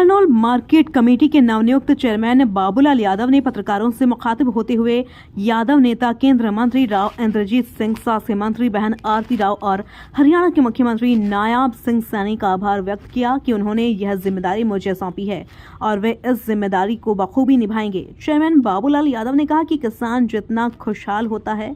Narnaul market committee के नवनियुक्त chairman Babulal Yadav ने पत्रकारों से मुखातिब होते हुए यादव नेता केंद्रीय मंत्री राव इंद्रजीत सिंह, स्वास्थ्य मंत्री बहन आरती राव और हरियाणा के मुख्यमंत्री नायब सिंह सैनी का आभार व्यक्त किया कि उन्होंने यह जिम्मेदारी मुझे सौंपी है और वे इस जिम्मेदारी को बखूबी निभाएंगे। चेयरमैन बाबूलाल यादव ने कहा कि किसान जितना खुशहाल होता है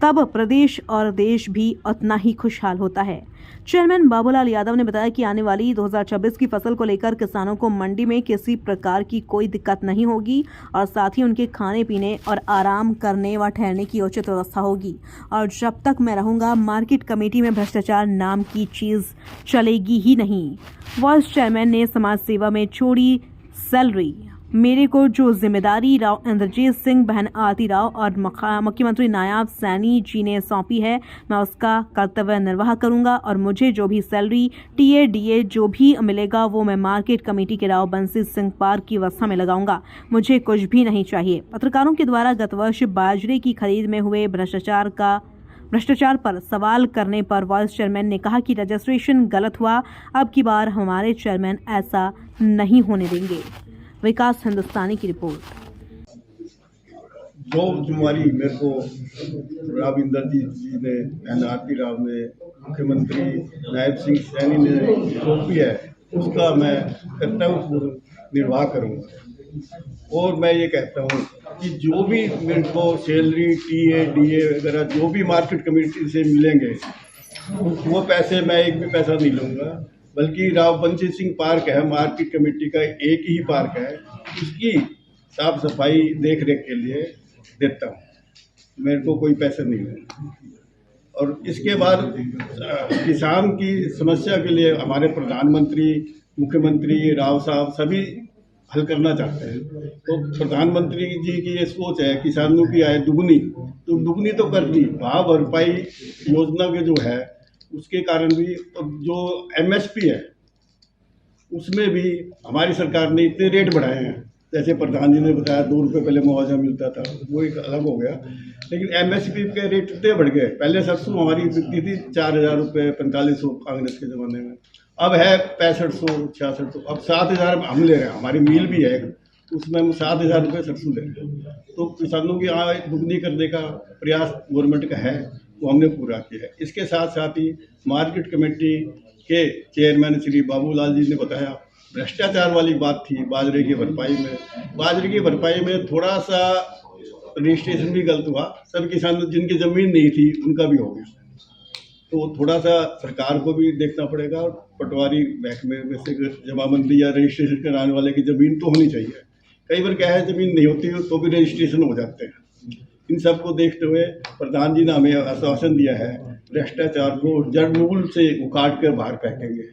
तब प्रदेश और देश भी उतना ही खुशहाल होता है। चेयरमैन बाबूलाल यादव ने बताया कि आने वाली 2026 की फसल को लेकर किसानों को मंडी में किसी प्रकार की कोई दिक्कत नहीं होगी और साथ ही उनके खाने पीने और आराम करने व ठहरने की उचित व्यवस्था होगी। और जब तक मैं रहूंगा मार्केट कमेटी में भ्रष्टाचार नाम की चीज चलेगी ही नहीं। वाइस चेयरमैन ने समाज सेवा में छोड़ी सैलरी। मेरे को जो जिम्मेदारी राव इंद्रजीत सिंह, बहन आरती राव और मुख्यमंत्री नायब सैनी जी ने सौंपी है, मैं उसका कर्तव्य निर्वाह करूंगा और मुझे जो भी सैलरी टीए डीए जो भी मिलेगा वो मैं मार्केट कमेटी के राव बंसी सिंह पार्क की व्यवस्था में लगाऊंगा। मुझे कुछ भी नहीं चाहिए। पत्रकारों के द्वारा गत वर्ष बाजरे की खरीद में हुए भ्रष्टाचार पर सवाल करने पर वाइस चेयरमैन ने कहा कि रजिस्ट्रेशन गलत हुआ, अब की बार हमारे चेयरमैन ऐसा नहीं होने देंगे। विकास हिंदुस्तानी की रिपोर्ट। जो जिम्मेवारी मेरे को राव इंद्रजीत जी ने, बहन आरती राव ने, मुख्यमंत्री नायब सिंह सैनी ने सौंपी है, उसका मैं कर्तव्य निर्वाह करूँगा। और मैं ये कहता हूँ कि जो भी मेरे को सैलरी टीए डीए वगैरह जो भी मार्केट कमेटी से मिलेंगे वो पैसे मैं एक भी पैसा नहीं लूँगा, बल्कि राव बंसी सिंह पार्क है, मार्केट कमेटी का एक ही पार्क है, उसकी साफ सफाई देख रेख के लिए देता हूँ। मेरे को कोई पैसे नहीं है। और इसके बाद किसान की समस्या के लिए हमारे प्रधानमंत्री, मुख्यमंत्री, राव साहब सभी हल करना चाहते हैं। तो प्रधानमंत्री जी की ये सोच है किसानों की आय दुगनी, तो दुगनी तो कर दी। भाव भरपाई योजना के जो है उसके कारण भी, और जो एमएसपी है उसमें भी हमारी सरकार ने इतने रेट बढ़ाए हैं। जैसे प्रधान जी ने बताया 2 रुपये पहले मुआवजा मिलता था, वो एक अलग हो गया, लेकिन एमएसपी के रेट इतने बढ़ गए। पहले सरसों हमारी बिकती थी 4,000 रुपये, 4500 कांग्रेस के ज़माने में, अब है 6500, 6600, अब 7,000 हम ले रहे हैं। हमारी मिल भी है, उसमें हम 7,000 रुपये सरसों ले रहे हैं। तो किसानों की आय दुगनी करने का प्रयास गवर्नमेंट का है, वो हमने पूरा किया है। इसके साथ साथ ही मार्केट कमेटी के चेयरमैन श्री बाबूलाल जी ने बताया भ्रष्टाचार वाली बात थी बाजरे की भरपाई में। बाजरे की भरपाई में थोड़ा सा रजिस्ट्रेशन भी गलत हुआ। सब किसान जिनकी ज़मीन नहीं थी उनका भी हो गया, तो थोड़ा सा सरकार को भी देखना पड़ेगा। और पटवारी महकमे में से जमाबंदी या रजिस्ट्रेशन कराने वाले की ज़मीन तो होनी चाहिए। कई बार क्या है, ज़मीन नहीं होती तो भी रजिस्ट्रेशन हो जाते हैं। इन सब को देखते हुए प्रधान जी ने हमें आश्वासन दिया है भ्रष्टाचार को जड़ मूल से उखाड़ कर बाहर फेंकेंगे।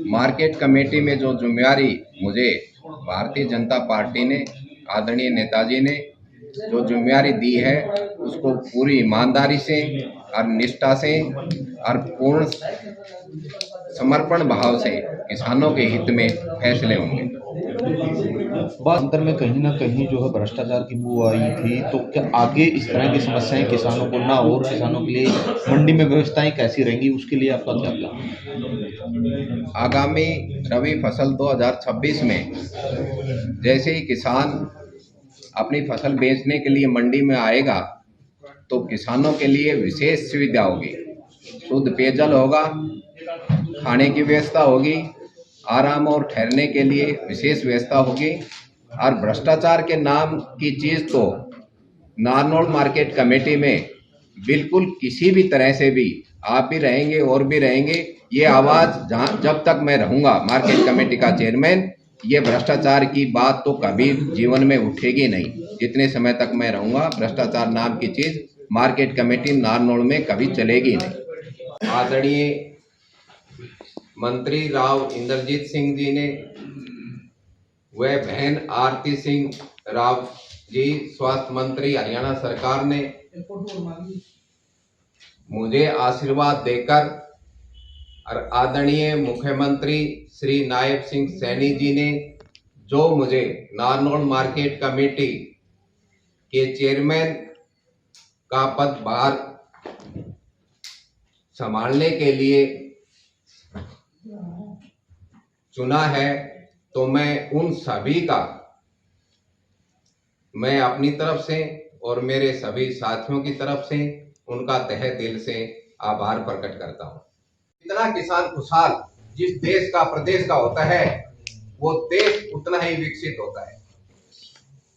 मार्केट कमेटी में जो जिम्मेवारी मुझे भारतीय जनता पार्टी ने, आदरणीय नेताजी ने जो जिम्मेवारी दी है, उसको पूरी ईमानदारी से और निष्ठा से और पूर्ण समर्पण भाव से किसानों के हित में फैसले होंगे। अंतर में कहीं ना कहीं जो है भ्रष्टाचार की बू आई थी, तो क्या आगे इस तरह की समस्याएं किसानों को ना हो और किसानों के लिए मंडी में व्यवस्थाएं कैसी रहेंगी, उसके लिए आपका क्या प्लान? आगामी रबी फसल 2026 में जैसे ही किसान अपनी फसल बेचने के लिए मंडी में आएगा तो किसानों के लिए विशेष सुविधा होगी। शुद्ध पेयजल होगा, खाने की व्यवस्था होगी, आराम और ठहरने के लिए विशेष व्यवस्था होगी। और भ्रष्टाचार के नाम की चीज़ तो नारनौल मार्केट कमेटी में बिल्कुल किसी भी तरह से भी आप भी रहेंगे और भी रहेंगे। ये आवाज़ जब तक मैं रहूँगा मार्केट कमेटी का चेयरमैन, ये भ्रष्टाचार की बात तो कभी जीवन में उठेगी नहीं। जितने समय तक मैं रहूँगा भ्रष्टाचार नाम की चीज़ मार्केट कमेटी नारनौल में कभी चलेगी नहीं। आदरणीय मंत्री राव इंद्रजीत सिंह जी ने वह बहन आरती सिंह राव जी, स्वास्थ्य मंत्री हरियाणा सरकार ने मुझे आशीर्वाद देकर और आदरणीय मुख्यमंत्री श्री नायब सिंह सैनी जी ने जो मुझे नारनौल मार्केट कमेटी के चेयरमैन का पदभार संभालने के लिए चुना है, तो मैं उन सभी का मैं अपनी तरफ से और मेरे सभी साथियों की तरफ से उनका तहे दिल से आभार प्रकट करता हूं। इतना किसान खुशहाल जिस देश का प्रदेश का होता है, वो देश उतना ही विकसित होता है।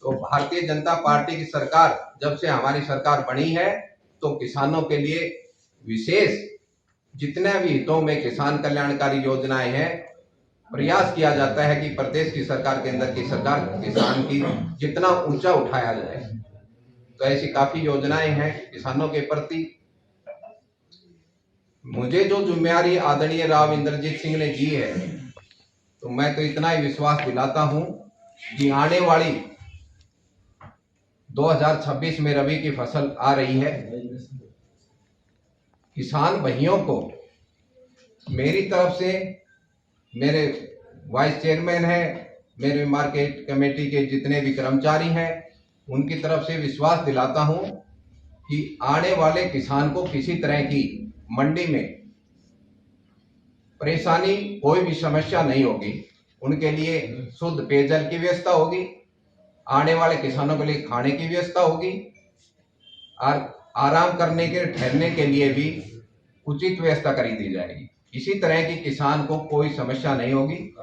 तो भारतीय जनता पार्टी की सरकार जब से हमारी सरकार बनी है, तो किसानों के लिए विशेष जितने भी हितों में किसान कल्याणकारी योजनाएं हैं, प्रयास किया जाता है कि प्रदेश की सरकार के अंदर की सरकार किसान की जितना ऊंचा उठाया जाए। तो ऐसी काफी योजनाएं हैं किसानों के प्रति। मुझे जो जिम्मेदारी आदरणीय राव इंद्रजीत सिंह ने दी है, तो मैं तो इतना ही विश्वास दिलाता हूं कि आने वाली 2026 में रबी की फसल आ रही है। किसान भाइयों को मेरी तरफ से, मेरे वाइस चेयरमैन हैं, मेरे मार्केट कमेटी के जितने भी कर्मचारी हैं, उनकी तरफ से विश्वास दिलाता हूं कि आने वाले किसान को किसी तरह की मंडी में परेशानी, कोई भी समस्या नहीं होगी। उनके लिए शुद्ध पेयजल की व्यवस्था होगी, आने वाले किसानों के लिए खाने की व्यवस्था होगी और आराम करने के, ठहरने के लिए भी उचित व्यवस्था करी दी जाएगी। इसी तरह की किसान को कोई समस्या नहीं होगी।